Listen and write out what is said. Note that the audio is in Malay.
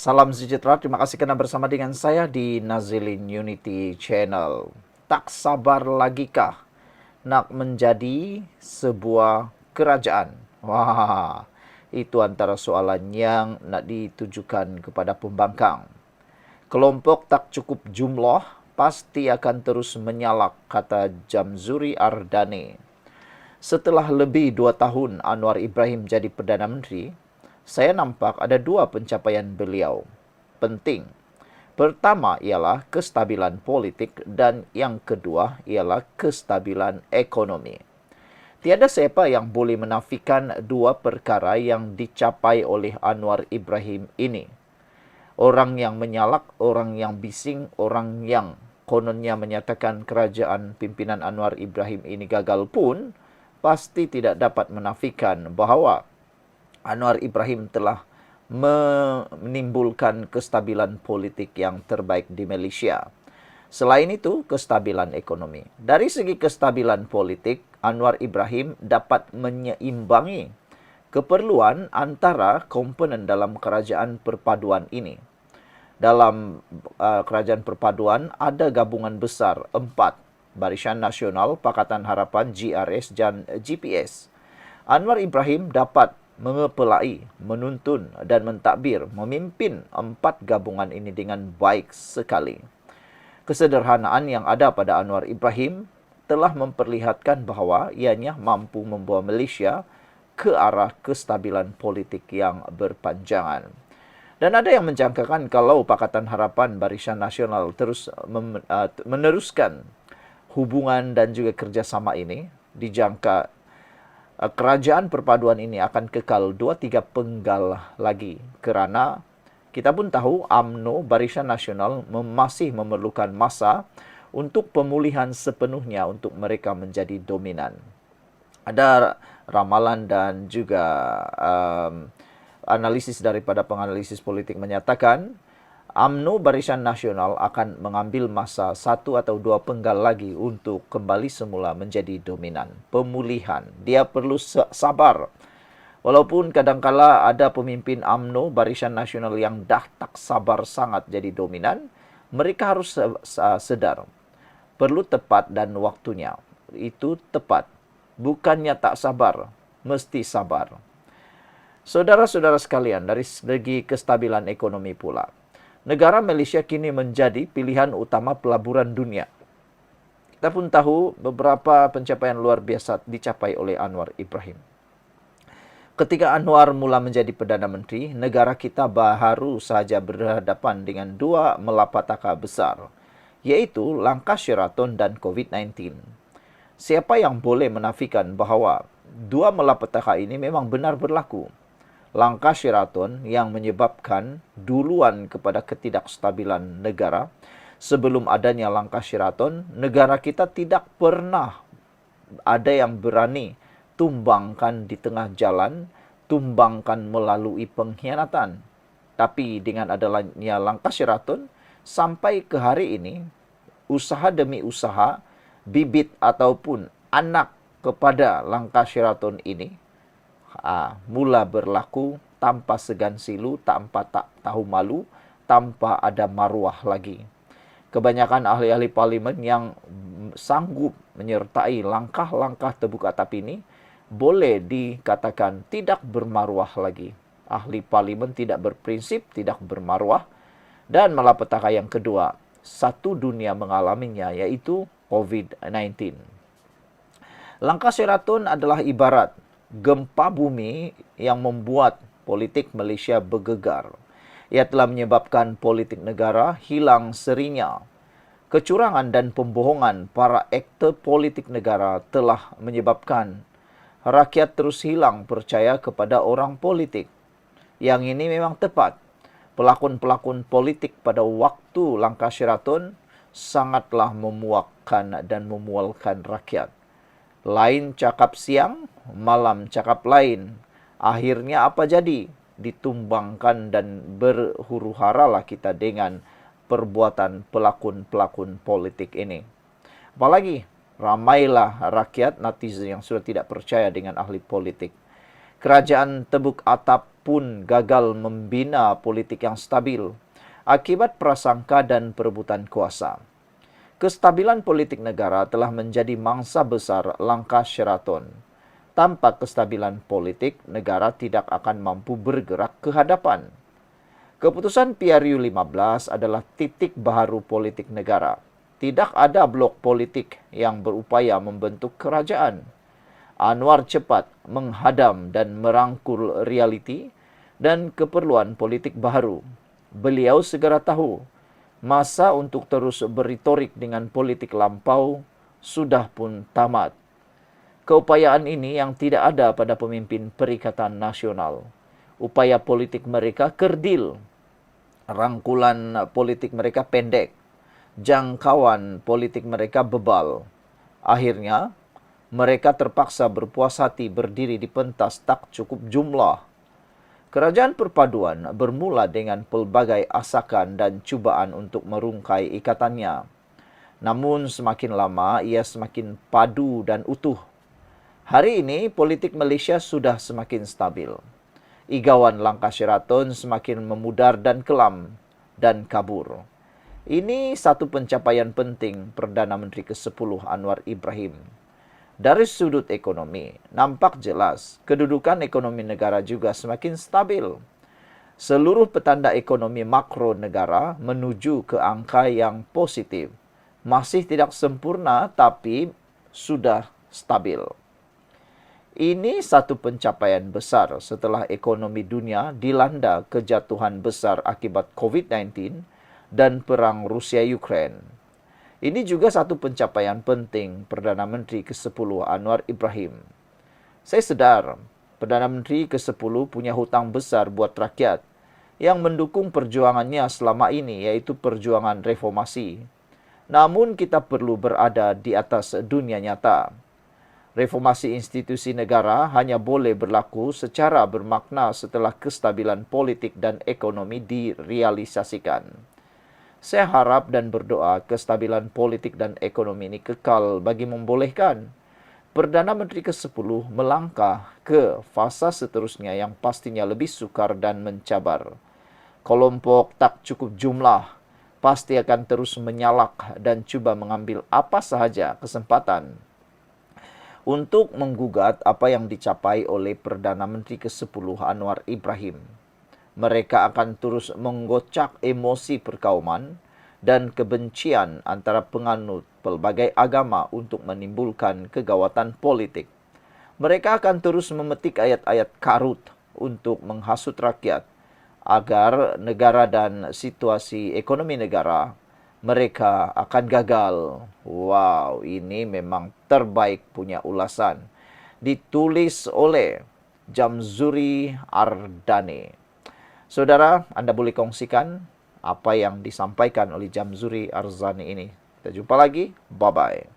Salam sejahtera, terima kasih karena bersama dengan saya di Nazilin Unity Channel. Tak sabar lagikah nak menjadi sebuah kerajaan? Wah, itu antara soalan yang nak ditujukan kepada pembangkang. Kelompok tak cukup jumlah pasti akan terus menyalak, kata Jamzuri Ardani. Setelah lebih 2 tahun Anwar Ibrahim jadi Perdana Menteri, saya nampak ada 2 pencapaian beliau penting. Pertama ialah kestabilan politik dan yang kedua ialah kestabilan ekonomi. Tiada siapa yang boleh menafikan 2 perkara yang dicapai oleh Anwar Ibrahim ini. Orang yang menyalak, orang yang bising, orang yang kononnya menyatakan kerajaan pimpinan Anwar Ibrahim ini gagal pun pasti tidak dapat menafikan bahawa Anwar Ibrahim telah menimbulkan kestabilan politik yang terbaik di Malaysia. Selain itu, kestabilan ekonomi. Dari segi kestabilan politik, Anwar Ibrahim dapat menyeimbangi keperluan antara komponen dalam kerajaan perpaduan ini. Dalam kerajaan perpaduan ada gabungan besar 4, Barisan Nasional, Pakatan Harapan, GRS dan GPS. Anwar Ibrahim dapat mengepelai, menuntun dan mentadbir, memimpin 4 gabungan ini dengan baik sekali. Kesederhanaan yang ada pada Anwar Ibrahim telah memperlihatkan bahawa ianya mampu membawa Malaysia ke arah kestabilan politik yang berpanjangan. Dan ada yang menjangkakan kalau Pakatan Harapan Barisan Nasional terus meneruskan hubungan dan juga kerjasama ini, dijangka kerajaan perpaduan ini akan kekal 2-3 penggal lagi kerana kita pun tahu UMNO Barisan Nasional masih memerlukan masa untuk pemulihan sepenuhnya untuk mereka menjadi dominan. Ada ramalan dan juga analisis daripada penganalisis politik menyatakan UMNO Barisan Nasional akan mengambil masa 1 atau 2 penggal lagi untuk kembali semula menjadi dominan. Pemulihan. Dia perlu sabar. Walaupun kadangkala ada pemimpin UMNO Barisan Nasional yang dah tak sabar sangat jadi dominan, mereka harus sedar. Perlu tepat dan waktunya. Itu tepat. Bukannya tak sabar, mesti sabar. Saudara-saudara sekalian, dari segi kestabilan ekonomi pula, negara Malaysia kini menjadi pilihan utama pelaburan dunia. Kita pun tahu beberapa pencapaian luar biasa dicapai oleh Anwar Ibrahim. Ketika Anwar mula menjadi Perdana Menteri, negara kita baru saja berhadapan dengan 2 malapetaka besar, iaitu langkah Sheraton dan COVID-19. Siapa yang boleh menafikan bahawa 2 malapetaka ini memang benar berlaku? Langkah Sheraton yang menyebabkan duluan kepada ketidakstabilan negara. Sebelum adanya langkah Sheraton, negara kita tidak pernah ada yang berani tumbangkan di tengah jalan, tumbangkan melalui pengkhianatan. Tapi dengan adanya langkah Sheraton, sampai ke hari ini, usaha demi usaha, bibit ataupun anak kepada langkah Sheraton ini mula berlaku tanpa segan silu, tanpa tak tahu malu, tanpa ada maruah lagi. Kebanyakan ahli-ahli parlimen yang sanggup menyertai langkah-langkah terbuka atap ini boleh dikatakan tidak bermaruah lagi. Ahli parlimen tidak berprinsip, tidak bermaruah. Dan malapetaka yang kedua, satu dunia mengalaminya, iaitu COVID-19. Langkah Sheraton adalah ibarat gempa bumi yang membuat politik Malaysia bergegar. Ia telah menyebabkan politik negara hilang serinya. Kecurangan dan pembohongan para aktor politik negara telah menyebabkan rakyat terus hilang percaya kepada orang politik. Yang ini memang tepat. Pelakon-pelakon politik pada waktu langkah Sheraton sangatlah memuakkan dan memualkan rakyat. Lain cakap siang, malam cakap lain. Akhirnya apa jadi? Ditumbangkan dan berhuru-haralah kita dengan perbuatan pelakon-pelakon politik ini. Apalagi, ramailah rakyat netizen yang sudah tidak percaya dengan ahli politik. Kerajaan tebuk atap pun gagal membina politik yang stabil akibat prasangka dan perebutan kuasa. Kestabilan politik negara telah menjadi mangsa besar langkah Sheraton. Tanpa kestabilan politik, negara tidak akan mampu bergerak ke hadapan. Keputusan PRU 15 adalah titik baharu politik negara. Tidak ada blok politik yang berupaya membentuk kerajaan. Anwar cepat menghadam dan merangkul realiti dan keperluan politik baharu. Beliau segera tahu masa untuk terus berretorik dengan politik lampau sudah pun tamat. Keupayaan ini yang tidak ada pada pemimpin Perikatan Nasional. Upaya politik mereka kerdil. Rangkulan politik mereka pendek. Jangkauan politik mereka bebal. Akhirnya, mereka terpaksa berpuas hati berdiri di pentas tak cukup jumlah. Kerajaan perpaduan bermula dengan pelbagai asakan dan cubaan untuk merungkai ikatannya. Namun semakin lama ia semakin padu dan utuh. Hari ini politik Malaysia sudah semakin stabil. Igawan langkah Sheraton semakin memudar dan kelam dan kabur. Ini satu pencapaian penting Perdana Menteri ke-10 Anwar Ibrahim. Dari sudut ekonomi, nampak jelas kedudukan ekonomi negara juga semakin stabil. Seluruh petanda ekonomi makro negara menuju ke angka yang positif. Masih tidak sempurna tapi sudah stabil. Ini satu pencapaian besar setelah ekonomi dunia dilanda kejatuhan besar akibat COVID-19 dan perang Rusia-Ukraine. Ini juga satu pencapaian penting Perdana Menteri ke-10 Anwar Ibrahim. Saya sedar, Perdana Menteri ke-10 punya hutang besar buat rakyat yang mendukung perjuangannya selama ini, yaitu perjuangan reformasi. Namun kita perlu berada di atas dunia nyata. Reformasi institusi negara hanya boleh berlaku secara bermakna setelah kestabilan politik dan ekonomi direalisasikan. Saya harap dan berdoa kestabilan politik dan ekonomi ini kekal bagi membolehkan Perdana Menteri ke-10 melangkah ke fasa seterusnya yang pastinya lebih sukar dan mencabar. Kelompok tak cukup jumlah pasti akan terus menyalak dan cuba mengambil apa sahaja kesempatan untuk menggugat apa yang dicapai oleh Perdana Menteri ke-10 Anwar Ibrahim. Mereka akan terus menggocak emosi perkauman dan kebencian antara penganut pelbagai agama untuk menimbulkan kegawatan politik. Mereka akan terus memetik ayat-ayat karut untuk menghasut rakyat agar negara dan situasi ekonomi negara mereka akan gagal. Wow, ini memang terbaik punya ulasan. Ditulis oleh Jamzuri Ardani. Saudara, Anda boleh kongsikan apa yang disampaikan oleh Jamzuri Arzani ini. Kita jumpa lagi. Bye-bye.